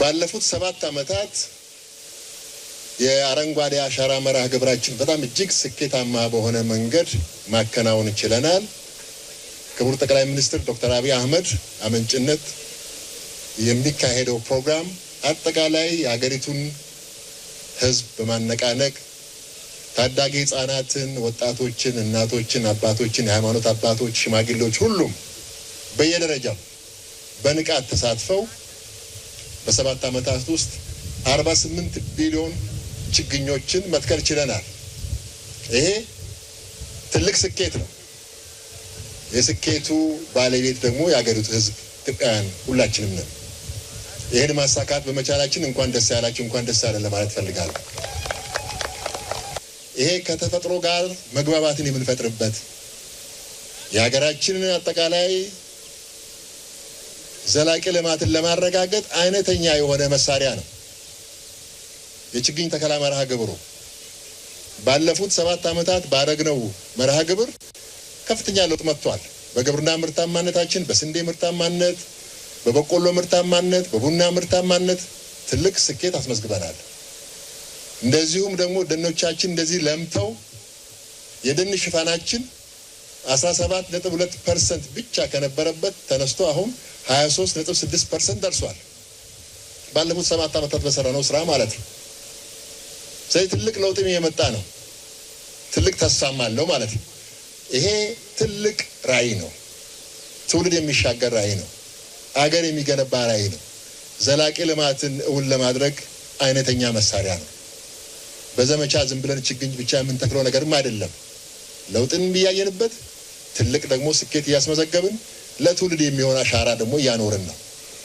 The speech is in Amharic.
ባለፉት 7 ዓመታት የአረንጓዴ አሻራ መርሃ ግብራችን በጣም እጅግ ስኬታማ በሆነ መንገድ ማከናወን ችለናል። ክቡር ጠቅላይ ሚኒስትር ዶክተር አብይ አህመድ አመንጭነት የሚካሄደው ፕሮግራም አጠቃላይ የሀገሪቱን ህዝብ በማነቃነቅ ታዳጊ ህጻናትን፣ ወጣቶችን፣ እናቶችን፣ አባቶችን፣ የሃይማኖት አባቶች፣ ሽማግሌዎች ሁሉም በየደረጃው በንቃት ተሳትፈው በ7 ዓመታት ውስጥ 48 ቢሊዮን ችግኞችን መትከል ችለናል። ይሄ ትልቅ ስኬት ነው። የስኬቱ ባለቤት ደግሞ የሀገሪቱ ህዝብ ኢትዮጵያውያን ሁላችንም ነን። ይሄን ማሳካት በመቻላችን እንኳን ደስ ያላችሁ፣ እንኳን ደስ ያለን ለማለት ፈልጋለሁ። ይሄ ከተፈጥሮ ጋር መግባባትን የምንፈጥርበት የሀገራችንን አጠቃላይ ዘላቂ ልማትን ለማረጋገጥ አይነተኛ የሆነ መሳሪያ ነው። የችግኝ ተከላ መርሃ ግብሩ ባለፉት 7 ዓመታት ባደረግነው መርሃ ግብር ከፍተኛ ለውጥ መጥቷል። በግብርና ምርታማነታችን፣ በስንዴ ምርታማነት፣ በበቆሎ ምርታማነት፣ በቡና ምርታማነት ትልቅ ስኬት አስመዝግበናል። እንደዚሁም ደግሞ ደኖቻችን እንደዚህ ለምተው የደን ሽፋናችን 17.2% ብቻ ከነበረበት ተነስቶ አሁን 23.6% ደርሷል። ባለፉት 7 ዓመታት በሰራነው ስራ ማለት ነው። ስለዚህ ትልቅ ለውጥም የመጣ ነው። ትልቅ ተስፋም አለው ማለት ነው። ይሄ ትልቅ ራዕይ ነው። ትውልድ የሚሻገር ራዕይ ነው። አገር የሚገነባ ራዕይ ነው። ዘላቂ ልማትን እውን ለማድረግ አይነተኛ መሳሪያ ነው። በዘመቻ ዝም ብለን ችግኝ ብቻ የምንተክለው ነገርም አይደለም። ለውጥን እያየንበት ትልቅ ደግሞ ስኬት እያስመዘገብን ለትውልድ የሚሆን አሻራ ደግሞ እያኖርን ነው።